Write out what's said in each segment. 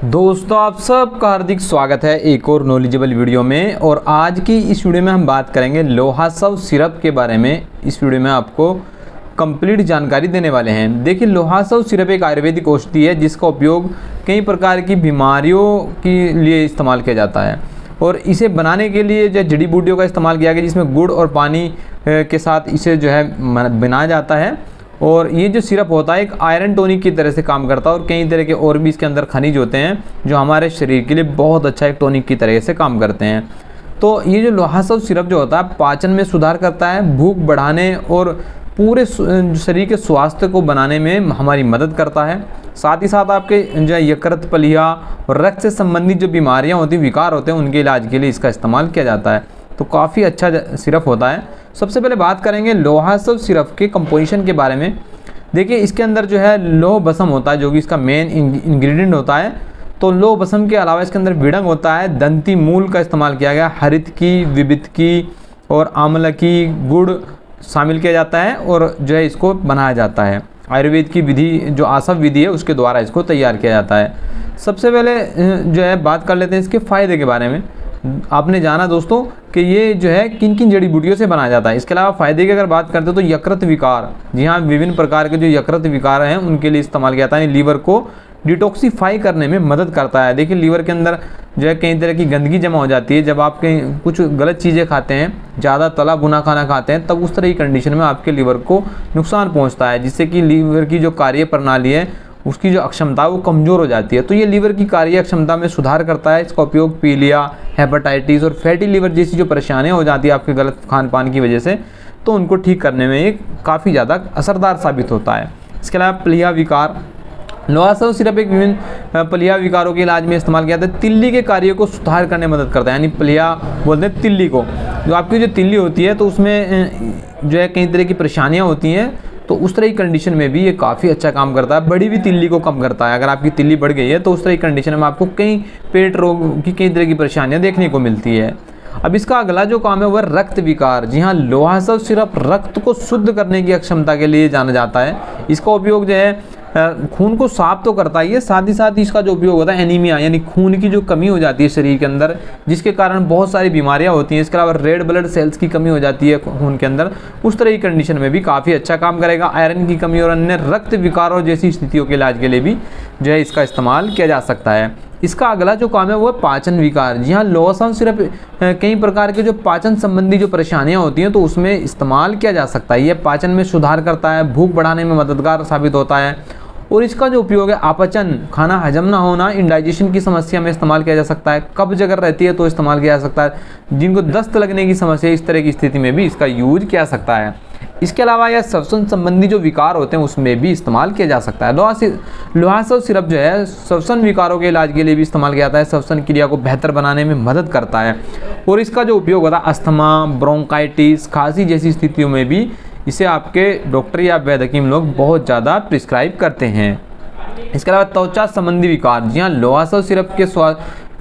दोस्तों आप सबका हार्दिक स्वागत है एक और नॉलेजेबल वीडियो में। और आज की इस वीडियो में हम बात करेंगे लोहासव सिरप के बारे में। इस वीडियो में आपको कंप्लीट जानकारी देने वाले हैं। देखिए, लोहासव सिरप एक आयुर्वेदिक औषधि है जिसका उपयोग कई प्रकार की बीमारियों के लिए इस्तेमाल किया जाता है। और इसे बनाने के लिए जो जड़ी बूटियों का इस्तेमाल किया गया, जिसमें गुड़ और पानी के साथ इसे जो है बनाया जाता है। और ये जो सिरप होता है एक आयरन टॉनिक की तरह से काम करता है और कई तरह के और भी इसके अंदर खनिज होते हैं जो हमारे शरीर के लिए बहुत अच्छा एक टॉनिक की तरह से काम करते हैं। तो ये जो लोहासव सिरप जो होता है पाचन में सुधार करता है, भूख बढ़ाने और पूरे शरीर के स्वास्थ्य को बनाने में हमारी मदद करता है। साथ ही साथ आपके जो यकृत, पलिया और रक्त से संबंधित जो बीमारियाँ होती हैं, विकार होते हैं, उनके इलाज के लिए इसका इस्तेमाल किया जाता है। तो काफ़ी अच्छा सिरप होता है। सबसे पहले बात करेंगे लोहासव सिरप के कंपोजिशन के बारे में। देखिए, इसके अंदर जो है लौह भस्म होता है जो कि इसका मेन इंग्रेडिएंट होता है। तो लौह भस्म के अलावा इसके अंदर विडंग होता है, दंती मूल का इस्तेमाल किया गया, हरित की, विबित की और आंवला की, गुड़ शामिल किया जाता है और जो है इसको बनाया जाता है। आयुर्वेद की विधि जो आसव विधि है उसके द्वारा इसको तैयार किया जाता है। सबसे पहले जो है बात कर लेते हैं इसके फ़ायदे के बारे में। आपने जाना दोस्तों कि ये जो है किन किन जड़ी बूटियों से बनाया जाता है। इसके अलावा फ़ायदे की अगर बात करते हैं तो यकृत विकार, जी हाँ, विभिन्न प्रकार के जो यकृत विकार हैं उनके लिए इस्तेमाल किया जाता है। लीवर को डिटॉक्सीफाई करने में मदद करता है। देखिए, लीवर के अंदर जो है कई तरह की गंदगी जमा हो जाती है जब आप कहीं कुछ गलत चीज़ें खाते हैं, ज़्यादा तला भुना खाना खाते हैं, तब उस तरह की कंडीशन में आपके लीवर को नुकसान पहुँचता है, जिससे कि लीवर की जो कार्य प्रणाली है उसकी जो अक्षमता है वो कमज़ोर हो जाती है। तो ये लीवर की कार्य क्षमता में सुधार करता है। इसका उपयोग पीलिया, हेपेटाइटिस और फैटी लीवर जैसी जो परेशानियाँ हो जाती है आपके गलत खान पान की वजह से, तो उनको ठीक करने में ये काफ़ी ज़्यादा असरदार साबित होता है। इसके अलावा पलिया विकार, लोहासव सिरप एक विभिन्न पलिया विकारों के इलाज में इस्तेमाल किया जाता है। तिल्ली के कार्य को सुधार करने में मदद करता है, यानी पलिया बोलते हैं तिल्ली को। जो आपकी जो तिल्ली होती है तो उसमें जो है कई तरह की परेशानियाँ होती हैं, तो उस तरह की कंडीशन में भी ये काफ़ी अच्छा काम करता है। बड़ी हुई तिल्ली को कम करता है। अगर आपकी तिल्ली बढ़ गई है तो उस तरह की कंडीशन में आपको कई पेट रोग की कई तरह की परेशानियाँ देखने को मिलती है। अब इसका अगला जो काम है वह रक्त विकार। जी हाँ, लोहासव सिरप रक्त को शुद्ध करने की अक्षमता के लिए जाना जाता है। इसका उपयोग जो है खून को साफ तो करता ही है, साथ ही साथ इसका जो उपयोग होता है एनीमिया, यानी खून की जो कमी हो जाती है शरीर के अंदर, जिसके कारण बहुत सारी बीमारियां होती हैं। इसके अलावा रेड ब्लड सेल्स की कमी हो जाती है खून के अंदर, उस तरह की कंडीशन में भी काफ़ी अच्छा काम करेगा। आयरन की कमी और अन्य रक्त विकारों जैसी स्थितियों के इलाज के लिए भी जो है इसका इस्तेमाल किया जा सकता है। इसका अगला जो काम है वो पाचन विकार। जी हाँ, लोहासव सिरप कई प्रकार के जो पाचन संबंधी जो परेशानियां होती हैं तो उसमें इस्तेमाल किया जा सकता है। यह पाचन में सुधार करता है, भूख बढ़ाने में मददगार साबित होता है। और इसका जो उपयोग है अपचन, खाना हजम ना होना, इंडाइजेशन की समस्या में इस्तेमाल किया जा सकता है। कब्ज अगर रहती है तो इस्तेमाल किया जा सकता है। जिनको दस्त लगने की समस्या, इस तरह की स्थिति में भी इसका यूज किया सकता है। इसके अलावा यह श्वसन संबंधी जो विकार होते हैं उसमें भी इस्तेमाल किया जा सकता है। लोहासव सिरप जो है श्वसन विकारों के इलाज के लिए भी इस्तेमाल किया जाता है। श्वसन क्रिया को बेहतर बनाने में मदद करता है। और इसका जो उपयोग होता है अस्थमा, ब्रोंकाइटिस, खांसी जैसी स्थितियों में भी इसे आपके डॉक्टर या वैद्य हकीम लोग बहुत ज़्यादा प्रिस्क्राइब करते हैं। इसके अलावा त्वचा संबंधी विकार। जी हाँ, लोहासव सिरप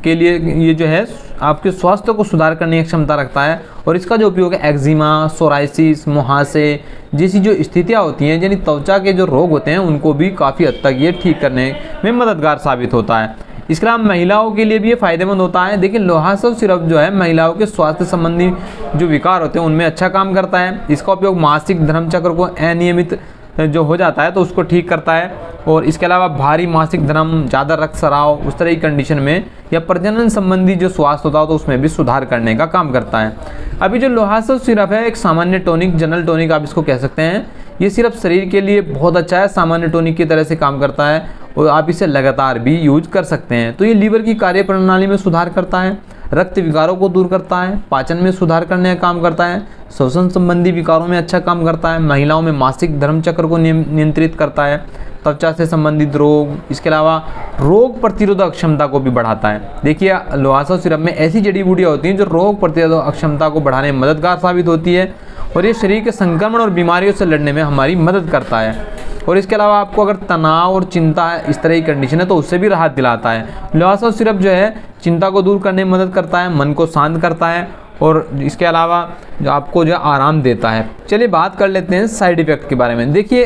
के लिए ये जो है आपके स्वास्थ्य को सुधार करने की क्षमता रखता है। और इसका जो उपयोग है एक्जिमा, सोराइसिस, मुहासे जैसी जो स्थितियाँ होती हैं, यानी त्वचा के जो रोग होते हैं, उनको भी काफ़ी हद तक ये ठीक करने में मददगार साबित होता है। इसके अलावा महिलाओं के लिए भी ये फायदेमंद होता है। देखिए, लोहासव सिरप जो है महिलाओं के स्वास्थ्य संबंधी जो विकार होते हैं उनमें अच्छा काम करता है। इसका उपयोग मासिक धर्म चक्र को अनियमित जो हो जाता है तो उसको ठीक करता है। और इसके अलावा भारी मासिक धर्म, ज़्यादा रक्तस्राव, उस तरह की कंडीशन में या प्रजनन संबंधी जो स्वास्थ्य होता है तो उसमें भी सुधार करने का काम करता है। अभी जो लोहासव सिरप है एक सामान्य टॉनिक, जनरल टॉनिक आप इसको कह सकते हैं। ये सिरप शरीर के लिए बहुत अच्छा है, सामान्य टॉनिक की तरह से काम करता है और आप इसे लगातार भी यूज कर सकते हैं। तो ये लीवर की कार्य प्रणाली में सुधार करता है, रक्त विकारों को दूर करता है, पाचन में सुधार करने का काम करता है, श्वसन संबंधी विकारों में अच्छा काम करता है, महिलाओं में मासिक धर्म चक्र को नियंत्रित करता है, त्वचा से संबंधित रोग, इसके अलावा रोग प्रतिरोधक क्षमता को भी बढ़ाता है। देखिए, लोहासव सिरप में ऐसी जड़ी बूटियाँ होती हैं जो रोग प्रतिरोधक क्षमता को बढ़ाने में मददगार साबित होती है और ये शरीर के संक्रमण और बीमारियों से लड़ने में हमारी मदद करता है। और इसके अलावा आपको अगर तनाव और चिंता इस तरह की कंडीशन है तो उससे भी राहत दिलाता है। लोहासव सिरप जो है चिंता को दूर करने में मदद करता है, मन को शांत करता है और इसके अलावा जो आपको जो आराम देता है। चलिए बात कर लेते हैं साइड इफ़ेक्ट के बारे में। देखिए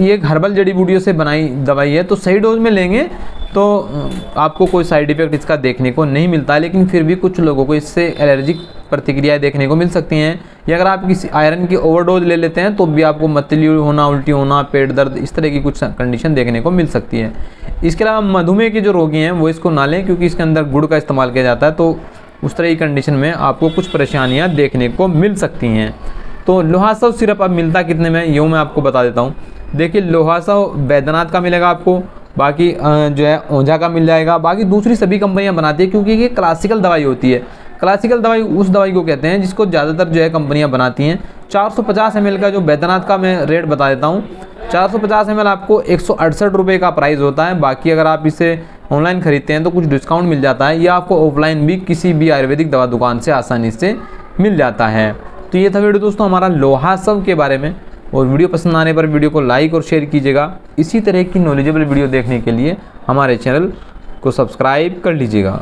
एक हर्बल जड़ी बूटियों से बनाई दवाई है, तो सही डोज में लेंगे तो आपको कोई साइड इफ़ेक्ट इसका देखने को नहीं मिलता है, लेकिन फिर भी कुछ लोगों को इससे एलर्जिक प्रतिक्रियाएं देखने को मिल सकती हैं। या अगर आप किसी आयरन की ओवरडोज ले लेते हैं तो भी आपको मतली होना, उल्टी होना, पेट दर्द, इस तरह की कुछ कंडीशन देखने को मिल सकती है। इसके अलावा मधुमेह के जो रोगी हैं वो इसको ना लें, क्योंकि इसके अंदर गुड़ का इस्तेमाल किया जाता है, तो उस तरह की कंडीशन में आपको कुछ परेशानियाँ देखने को मिल सकती हैं। तो लोहासव सिरप अब मिलता कितने में, यूँ मैं आपको बता देता हूँ। देखिए लोहासव बैद्यनाथ का मिलेगा आपको, बाकी जो है ओझा का मिल जाएगा, बाकी दूसरी सभी कंपनियां बनाती है, क्योंकि ये क्लासिकल दवाई होती है। क्लासिकल दवाई उस दवाई को कहते हैं जिसको ज़्यादातर जो है कंपनियां बनाती हैं। 450 ml का जो बैद्यनाथ का मैं रेट बता देता हूँ, 450 ml आपको 168 रुपये का प्राइस होता है। बाकी अगर आप इसे ऑनलाइन खरीदते हैं तो कुछ डिस्काउंट मिल जाता है, या आपको ऑफलाइन भी किसी भी आयुर्वेदिक दवा दुकान से आसानी से मिल जाता है। तो ये था वीडियो दोस्तों हमारा लोहासव के बारे में, और वीडियो पसंद आने पर वीडियो को लाइक और शेयर कीजिएगा। इसी तरह की नॉलेजेबल वीडियो देखने के लिए हमारे चैनल को सब्सक्राइब कर लीजिएगा।